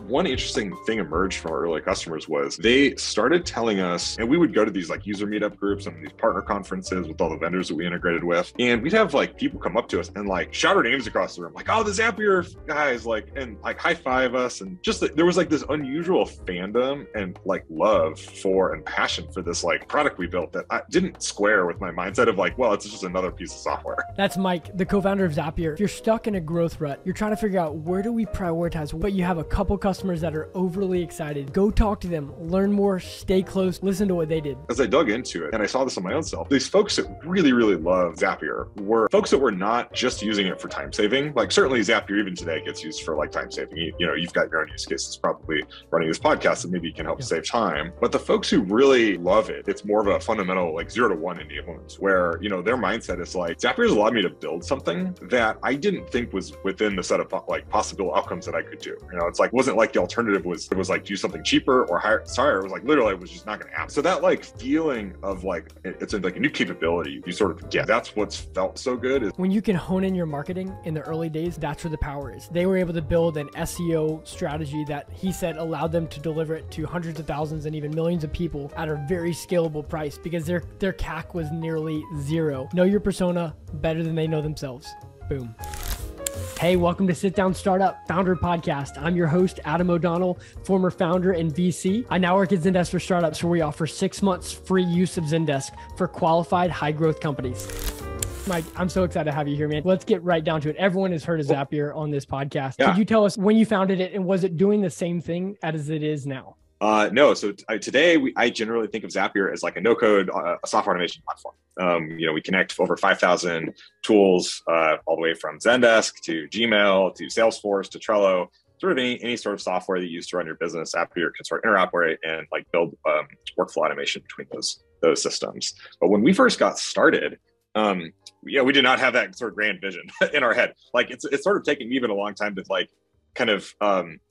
One interesting thing emerged from our early customers was they started telling us, and we would go to these like user meetup groups and these partner conferences with all the vendors that we integrated with. And we'd have like people come up to us and like shout our names across the room, like, oh, the Zapier guys, like, and like high five us. And just there was like this unusual fandom and like love for and passion for this like product we built that I didn't square with my mindset of like, well, it's just another piece of software. That's Mike, the co-founder of Zapier. If you're stuck in a growth rut, you're trying to figure out where do we prioritize, but you have a couple customers that are overly excited. Go talk to them, learn more, stay close, listen to what they did. As I dug into it, and I saw this on my own self, these folks that really, really love Zapier were folks that were not just using it for time saving. Like certainly Zapier even today gets used for like time saving. You know, you've got your own use cases probably running this podcast that maybe can help save time. But the folks who really love it, it's more of a fundamental like 0 to 1 enablement where, you know, their mindset is like, Zapier's allowed me to build something that I didn't think was within the set of like possible outcomes that I could do. You know, it's like, wasn't like the alternative was, it was like do something cheaper or higher. Sorry, it was like literally it was just not going to happen. So that like feeling of like, it's like a new capability you sort of get. That's what's felt so good. Is when you can hone in your marketing in the early days, that's where the power is. They were able to build an SEO strategy that he said allowed them to deliver it to hundreds of thousands and even millions of people at a very scalable price because their CAC was nearly 0. Know your persona better than they know themselves. Boom. Hey, welcome to Sit Down Startup Founder Podcast. I'm your host, Adam O'Donnell, former founder and VC. I now work at Zendesk for Startups, where we offer 6 months free use of Zendesk for qualified high growth companies. Mike, I'm so excited to have you here, man. Let's get right down to it. Everyone has heard of Zapier on this podcast. Yeah. Could you tell us when you founded it and was it doing the same thing as it is now? No. So today, I generally think of Zapier as like a no-code software automation platform. You know, we connect over 5,000 tools all the way from Zendesk to Gmail to Salesforce to Trello. Sort of any sort of software that you use to run your business, Zapier can sort of interoperate and like build workflow automation between those systems. But when we first got started, we did not have that sort of grand vision in our head. Like it's sort of taken me even a long time to like kind of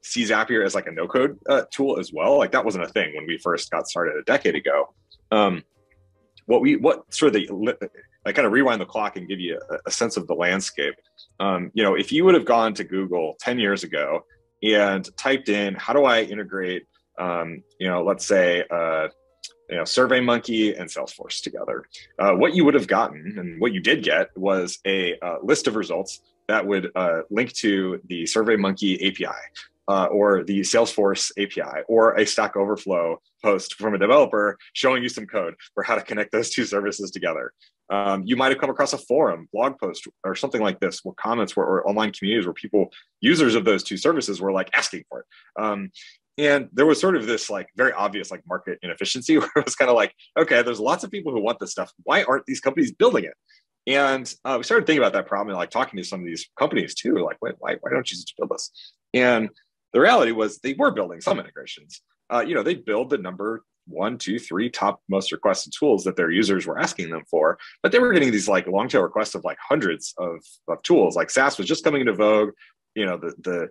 see Zapier as like a no-code tool as well. Like that wasn't a thing when we first got started a decade ago. I kind of rewind the clock and give you a sense of the landscape. You know, if you would have gone to Google 10 years ago and typed in, how do I integrate, let's say, SurveyMonkey and Salesforce together, what you would have gotten and what you did get was a list of results that would link to the SurveyMonkey API or the Salesforce API or a Stack Overflow post from a developer showing you some code for how to connect those two services together. You might have come across a forum, blog post, or something like this, where comments were, or online communities where users of those two services were like asking for it. And there was sort of this like very obvious like market inefficiency where it was kind of like, okay, there's lots of people who want this stuff. Why aren't these companies building it? And we started thinking about that problem and like talking to some of these companies too, like, wait, why don't you just build this? And the reality was they were building some integrations. They build the number 1, 2, 3 top most requested tools that their users were asking them for, but they were getting these like long tail requests of like hundreds of tools. Like SaaS was just coming into vogue. You know, the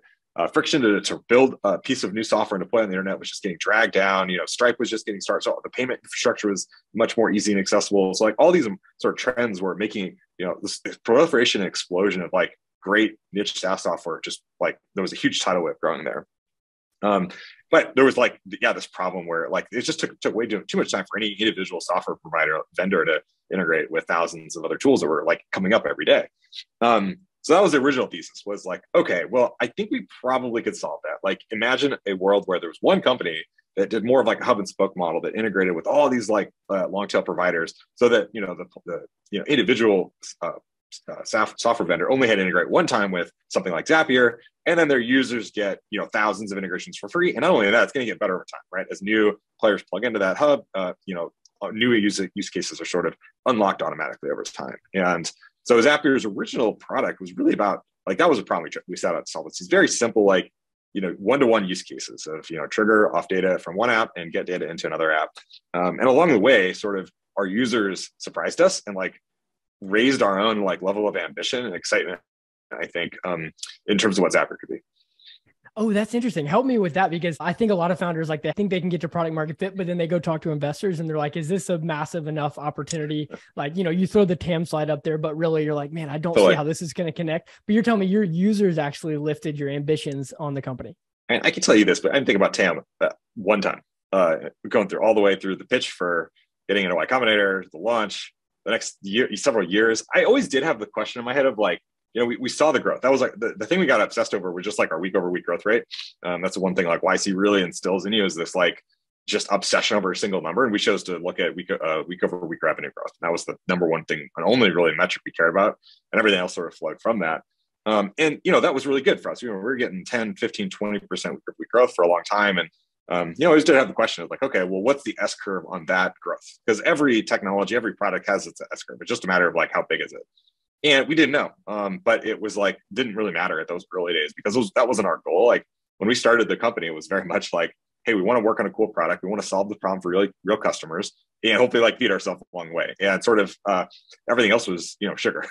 friction to build a piece of new software and deploy on the internet was just getting dragged down. You know, Stripe was just getting started. So the payment infrastructure was much more easy and accessible. So like all these sort of trends were making, this proliferation and explosion of like great niche SaaS software. Just like there was a huge tidal wave growing there. But there was like, this problem where like it just took way too much time for any individual software provider, vendor to integrate with thousands of other tools that were like coming up every day. So that was the original thesis, was like, okay, well, I think we probably could solve that. Like imagine a world where there was one company that did more of like a hub and spoke model that integrated with all these like long tail providers so that, the individual software vendor only had to integrate one time with something like Zapier, and then their users get, thousands of integrations for free. And not only that, it's going to get better over time, right? As new players plug into that hub, new use cases are sort of unlocked automatically over time. And so Zapier's original product was really about, like, that was a problem we set out to solve. It's these very simple, like, one-to-one use cases of, trigger off data from one app and get data into another app. And along the way, sort of our users surprised us and like raised our own like level of ambition and excitement, I think, in terms of what Zapier could be. Oh, that's interesting. Help me with that, because I think a lot of founders like they think they can get to product market fit, but then they go talk to investors and they're like, is this a massive enough opportunity? Like, you throw the TAM slide up there, but really you're like, man, I don't see how this is going to connect. But you're telling me your users actually lifted your ambitions on the company. And I can tell you this, but I didn't think about TAM one time, going through all the way through the pitch for getting into Y Combinator, the launch, the next year, several years. I always did have the question in my head of like, we saw the growth. That was like the thing we got obsessed over was just like our week over week growth rate. That's the one thing like YC really instills in you is this like just obsession over a single number. And we chose to look at week over week revenue growth. And that was the number one thing and only really metric we care about. And everything else sort of flowed from that. And, that was really good for us. We were getting 10, 15, 20% week growth for a long time. And, I always did have the question of like, okay, well, what's the S curve on that growth? Because every technology, every product has its S curve. It's just a matter of like, how big is it? And we didn't know. But it was like, didn't really matter at those early days because that wasn't our goal. Like when we started the company, it was very much like, hey, we want to work on a cool product. We want to solve the problem for real customers and hopefully like feed ourselves along the way. And sort of everything else was, sugar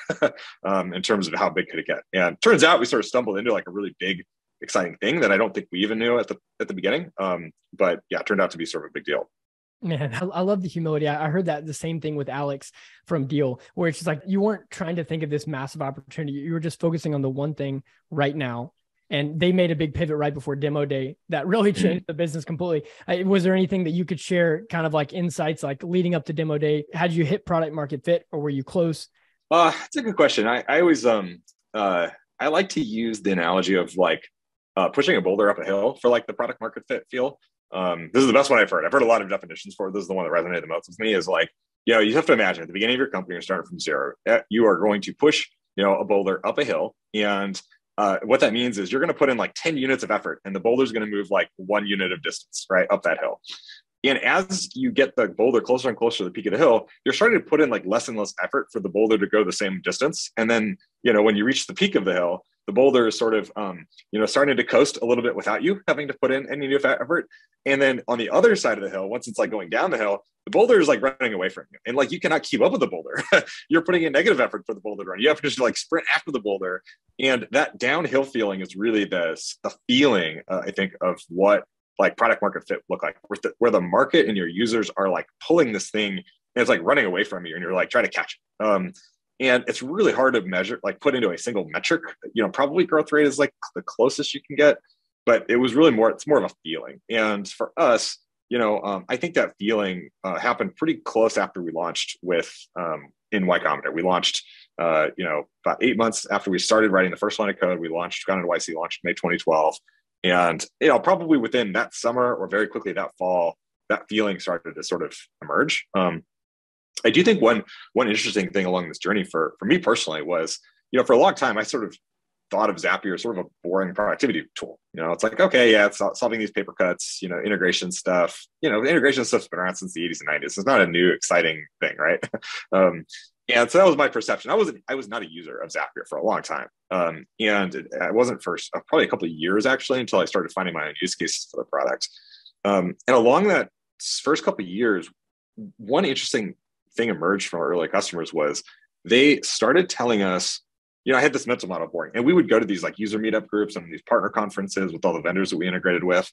in terms of how big could it get. And turns out we sort of stumbled into like a really big, exciting thing that I don't think we even knew at the beginning. But yeah, it turned out to be sort of a big deal. Man, I love the humility. I heard that the same thing with Alex from Deal, where it's just like, you weren't trying to think of this massive opportunity. You were just focusing on the one thing right now. And they made a big pivot right before demo day that really changed the business completely. Was there anything that you could share kind of like insights, like leading up to demo day? Had you hit product market fit or were you close? It's a good question. I always, I like to use the analogy of like pushing a boulder up a hill for like the product market fit feel. This is the best one I've heard. I've heard a lot of definitions for it. This is the one that resonated the most with me is like, you have to imagine at the beginning of your company, you're starting from zero. You are going to push, a boulder up a hill. And what that means is you're going to put in like 10 units of effort and the boulder is going to move like 1 unit of distance, right, up that hill. And as you get the boulder closer and closer to the peak of the hill, you're starting to put in like less and less effort for the boulder to go the same distance. And then, when you reach the peak of the hill, the boulder is sort of, starting to coast a little bit without you having to put in any new effort. And then on the other side of the hill, once it's like going down the hill, the boulder is like running away from you. And like, you cannot keep up with the boulder. You're putting in negative effort for the boulder to run. You have to just like sprint after the boulder. And that downhill feeling is really the feeling, I think, of what like product market fit look like, where the market and your users are like pulling this thing and it's like running away from you and you're like trying to catch it. And it's really hard to measure, like put into a single metric. Probably growth rate is like the closest you can get, but it was really it's more of a feeling. And for us, I think that feeling happened pretty close after we launched with in Y Combinator. We launched, about 8 months after we started writing the first line of code. We got into YC, launched May 2012, and probably within that summer or very quickly that fall, that feeling started to sort of emerge. I do think one interesting thing along this journey for me personally was, for a long time, I sort of thought of Zapier as sort of a boring productivity tool. It's like, okay, yeah, it's solving these paper cuts, integration stuff, integration stuff's been around since the 80s and 90s. It's not a new, exciting thing, right? And so that was my perception. I was not a user of Zapier for a long time. And I wasn't for probably a couple of years actually, until I started finding my own use cases for the product. And along that first couple of years, one interesting thing emerged from our early customers was they started telling us, I had this mental model boring, and we would go to these like user meetup groups and these partner conferences with all the vendors that we integrated with.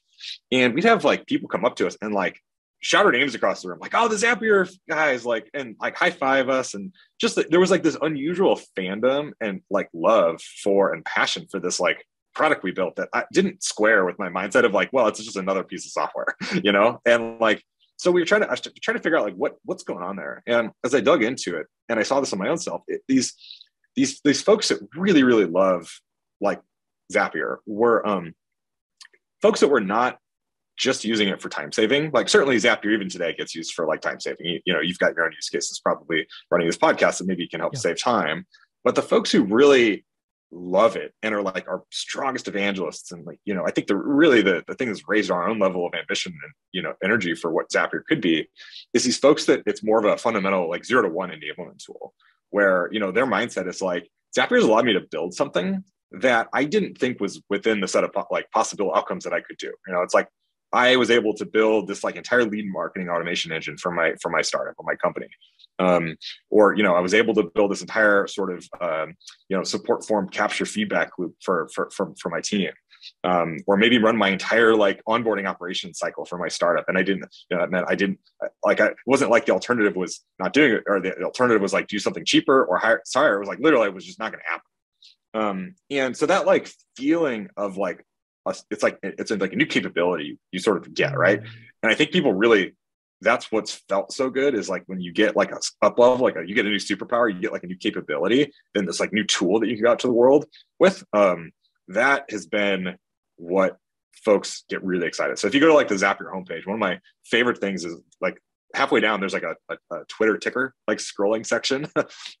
And we'd have like people come up to us and like shout our names across the room, like, oh, the Zapier guys, like, and like high five us. And just there was like this unusual fandom and like love for and passion for this like product we built that I didn't square with my mindset of like, well, it's just another piece of software, and like, so we were trying to figure out like what's going on there. And as I dug into it and I saw this on my own self, these folks that really, really love like Zapier were folks that were not just using it for time saving. Like certainly Zapier even today gets used for like time saving. You've got your own use cases probably running this podcast that maybe can help save time. But the folks who really love it and are like our strongest evangelists and like, I think the thing that's raised our own level of ambition and, energy for what Zapier could be is these folks that it's more of a fundamental like 0 to 1 enablement tool where, their mindset is like, Zapier's allowed me to build something that I didn't think was within the set of like possible outcomes that I could do. It's like, I was able to build this like entire lead marketing automation engine for my startup or my company. Or, I was able to build this entire sort of, support form capture feedback loop for my team. Or maybe run my entire like onboarding operation cycle for my startup. And I didn't, that meant it wasn't like the alternative was not doing it or the alternative was like do something cheaper or hire. Sorry, it was like literally it was just not going to happen. And so that like feeling of like it's like a new capability you sort of get, right? And I think people really, that's what's felt so good is like when you get like a up level, like you get a new superpower, you get like a new capability, then this like new tool that you can go out to the world with. That has been what folks get really excited. So if you go to like the Zapier homepage, one of my favorite things is like halfway down, there's like a Twitter ticker, like scrolling section.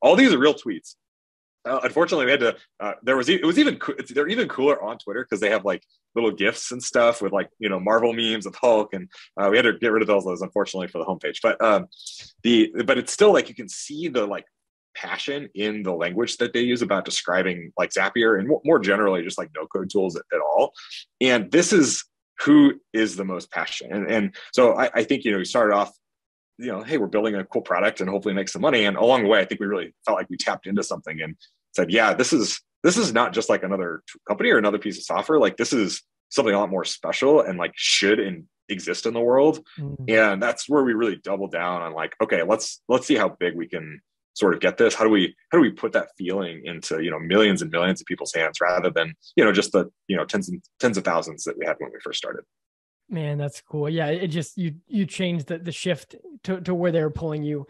All these are real tweets. Unfortunately, we had to. They're even cooler on Twitter because they have like little GIFs and stuff with like Marvel memes of Hulk, and we had to get rid of those unfortunately for the homepage. But it's still like you can see the like passion in the language that they use about describing like Zapier and more generally just like no code tools at all. And this is who is the most passionate. And so I think we started off, hey, we're building a cool product and hopefully make some money. And along the way, I think we really felt like we tapped into something and said, yeah, this is not just like another company or another piece of software. Like this is something a lot more special and like should exist in the world. And that's where we really doubled down on like, okay, let's see how big we can sort of get this. How do we put that feeling into millions and millions of people's hands rather than just the tens of thousands that we had when we first started. Man, that's cool. Yeah, it just you changed the shift to where they were pulling you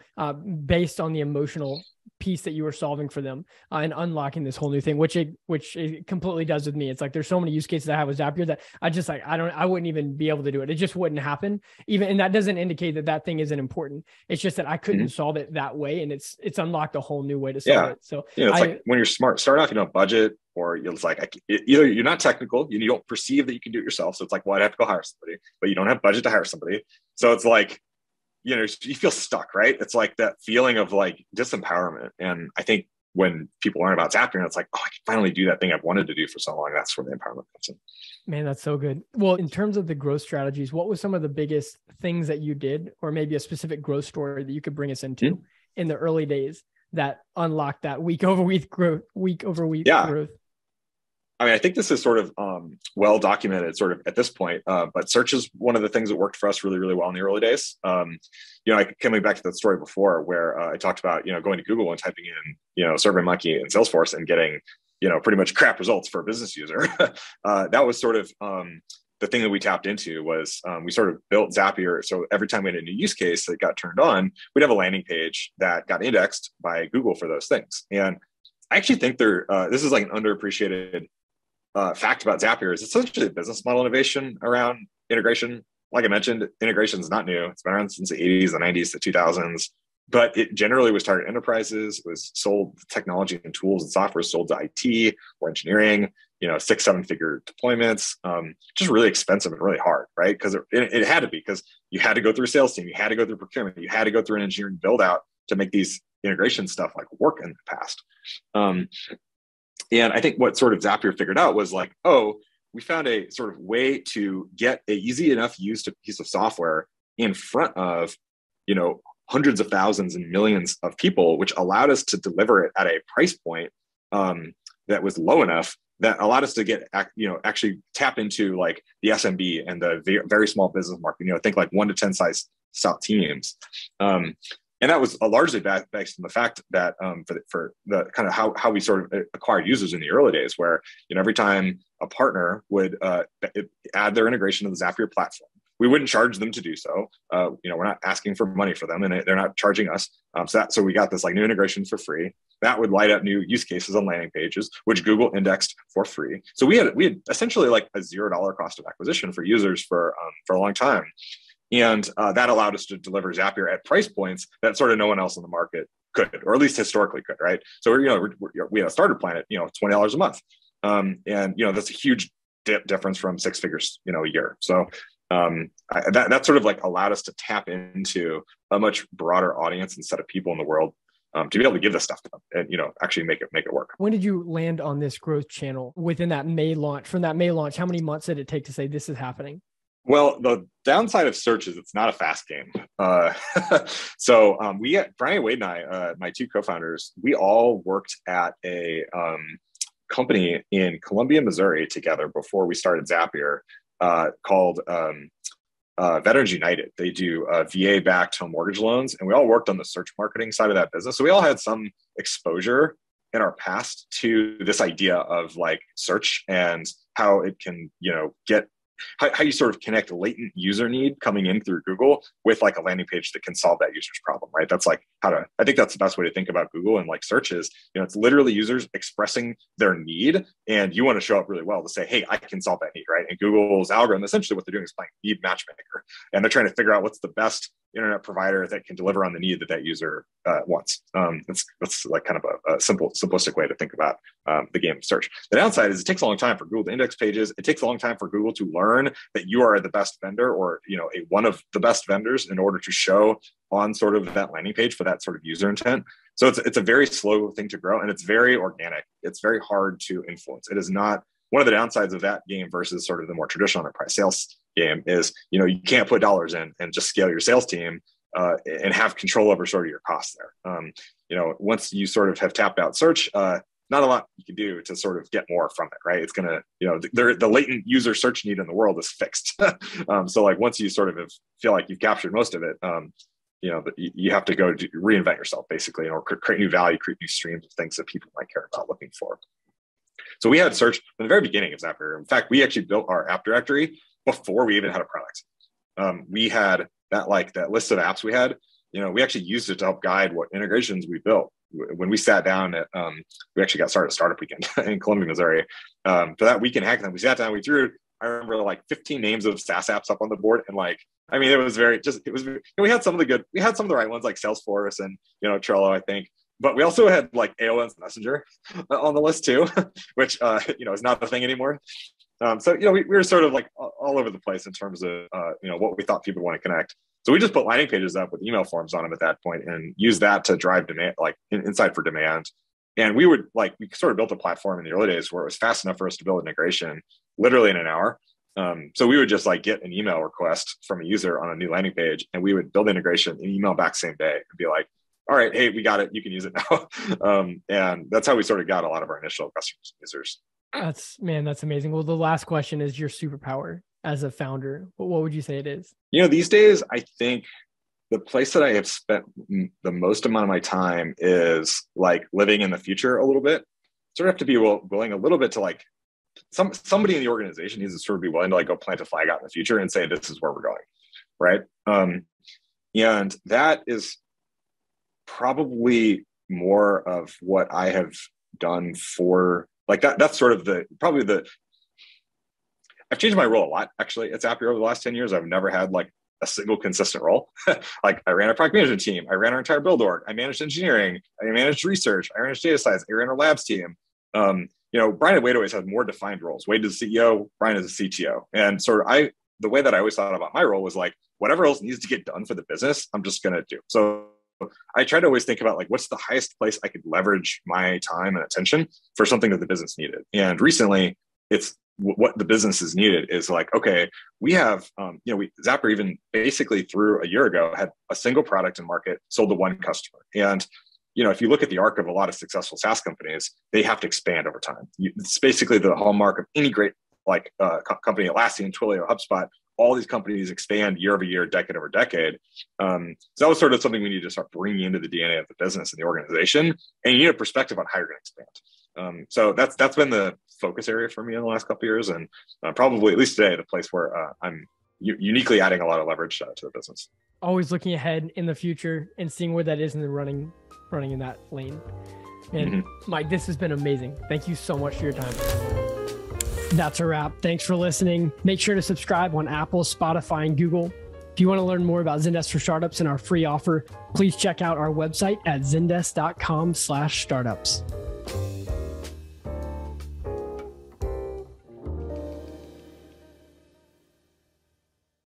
based on the emotional piece that you were solving for them and unlocking this whole new thing, which it completely does with me. It's like there's so many use cases I have with Zapier that I wouldn't even be able to do it. It just wouldn't happen. And that doesn't indicate that thing isn't important. It's just that I couldn't solve it that way, and it's unlocked a whole new way to solve it. So it's like when you're smart, start off, budget, or it's like either you're not technical, you don't perceive that you can do it yourself. So it's like, well, I'd have to go hire somebody, but you don't have budget to hire somebody. So it's like, you feel stuck, right? It's like that feeling of like disempowerment. And I think when people learn about Zapier, it's like, oh, I can finally do that thing I've wanted to do for so long. That's where the empowerment comes in. Man, that's so good. Well, in terms of the growth strategies, what was some of the biggest things that you did, or maybe a specific growth story that you could bring us into in the early days that unlocked that week over week growth? Growth? I mean, I think this is sort of well documented sort of at this point, but search is one of the things that worked for us really, really well in the early days. Coming back to that story before where I talked about, going to Google and typing in, SurveyMonkey and Salesforce and getting, pretty much crap results for a business user. That was sort of the thing that we tapped into was we sort of built Zapier. So every time we had a new use case that got turned on, we'd have a landing page that got indexed by Google for those things. And I actually think this is like an underappreciated fact about Zapier is it's essentially a business model innovation around integration. Like I mentioned, integration is not new. It's been around since the 80s, the 90s, the 2000s, but it generally was targeted enterprises. It was sold technology and tools and software sold to IT or engineering, 6-7 figure deployments, just really expensive and really hard, right? Because it had to be, because you had to go through a sales team, you had to go through procurement, you had to go through an engineering build out to make these integration stuff like work in the past. And I think what sort of Zapier figured out was like, oh, we found a sort of way to get a easy enough used piece of software in front of, hundreds of thousands and millions of people, which allowed us to deliver it at a price point that was low enough that allowed us to get, actually tap into like the SMB and the very small business market, think like 1 to 10 size teams. And that was largely based on the fact that for the kind of how we sort of acquired users in the early days, where every time a partner would add their integration to the Zapier platform, we wouldn't charge them to do so. We're not asking for money for them, and they're not charging us. So we got this like new integration for free that would light up new use cases on landing pages, which Google indexed for free. So we had essentially like a $0 cost of acquisition for users for a long time. And that allowed us to deliver Zapier at price points that sort of no one else in the market could, or at least historically could, right? So we had a starter plan at $20 a month, and that's a huge difference from 6 figures a year. So that sort of like allowed us to tap into a much broader audience and set of people in the world to be able to give this stuff to them and actually make it work. When did you land on this growth channel within that May launch? From that May launch, how many months did it take to say this is happening? Well, the downside of search is it's not a fast game. So Brian Wade and I, my two co-founders, we all worked at a company in Columbia, Missouri together before we started Zapier called Veterans United. They do VA-backed home mortgage loans, and we all worked on the search marketing side of that business. So we all had some exposure in our past to this idea of like search and how it can, get how you sort of connect a latent user need coming in through Google with like a landing page that can solve that user's problem, right? That's like I think that's the best way to think about Google and like search is, it's literally users expressing their need, and you want to show up really well to say, hey, I can solve that need, right? And Google's algorithm, essentially what they're doing is playing need matchmaker, and they're trying to figure out what's the best internet provider that can deliver on the need that user wants. That's like kind of a simplistic way to think about the game of search. The downside is it takes a long time for Google to index pages. It takes a long time for Google to learn that you are the best vendor, or one of the best vendors, in order to show on sort of that landing page for that sort of user intent. So it's a very slow thing to grow, and it's very organic. It's very hard to influence. It is not one of the downsides of that game versus sort of the more traditional enterprise sales game is, you can't put dollars in and just scale your sales team and have control over sort of your costs there. Once you sort of have tapped out search, not a lot you can do to sort of get more from it, right? It's going to, the latent user search need in the world is fixed. So like once you sort of feel like you've captured most of it, you have to go reinvent yourself basically, or create new value, create new streams of things that people might care about looking for. So we had search from the very beginning of Zapier. In fact, we actually built our app directory before we even had a product. We had that list of apps we had, we actually used it to help guide what integrations we built. When we sat down at, we actually got started at Startup Weekend in Columbia, Missouri. For that weekend hackathon, we sat down, we threw, I remember like 15 names of SaaS apps up on the board. And it was we had some of the right ones like Salesforce and, Trello, I think. But we also had like AOL's Messenger on the list too, which, is not the thing anymore. So, we were sort of like all over the place in terms of, what we thought people want to connect. So we just put landing pages up with email forms on them at that point and use that to drive demand, like insight for demand. And we sort of built a platform in the early days where it was fast enough for us to build integration literally in an hour. So we would just like get an email request from a user on a new landing page, and we would build integration and email back same day and be like, all right, hey, we got it. You can use it now. And that's how we sort of got a lot of our initial customers and users. That's amazing. Well, the last question is your superpower as a founder. What would you say it is? These days, I think the place that I have spent the most amount of my time is like living in the future a little bit. Sort of have to be willing a little bit to like somebody in the organization needs to sort of be willing to like go plant a flag out in the future and say, this is where we're going. Right. And that is probably more of what I have done for like that. That's sort of I've changed my role a lot actually at Zapier over the last 10 years. I've never had like a single consistent role. Like I ran a product management team. I ran our entire build org. I managed engineering. I managed research. I managed data science. I ran our labs team. Brian and Wade always had more defined roles. Wade is the CEO, Brian is the CTO. And sort of the way that I always thought about my role was like, whatever else needs to get done for the business, I'm just going to do. So I try to always think about like, what's the highest place I could leverage my time and attention for something that the business needed. And recently it's what the business is needed is like, okay, we have, Zapier even basically through a year ago had a single product in market, sold to one customer. And, if you look at the arc of a lot of successful SaaS companies, they have to expand over time. It's basically the hallmark of any great company, Atlassian, Twilio, HubSpot. All these companies expand year over year, decade over decade. So that was sort of something we need to start bringing into the DNA of the business and the organization. And you need a perspective on how you're going to expand. So that's been the focus area for me in the last couple of years, and probably at least today, the place where I'm uniquely adding a lot of leverage to the business. Always looking ahead in the future and seeing where that is in the running in that lane. And Mike, this has been amazing. Thank you so much for your time. That's a wrap. Thanks for listening. Make sure to subscribe on Apple, Spotify, and Google. If you want to learn more about Zendesk for Startups and our free offer, please check out our website at zendesk.com/startups.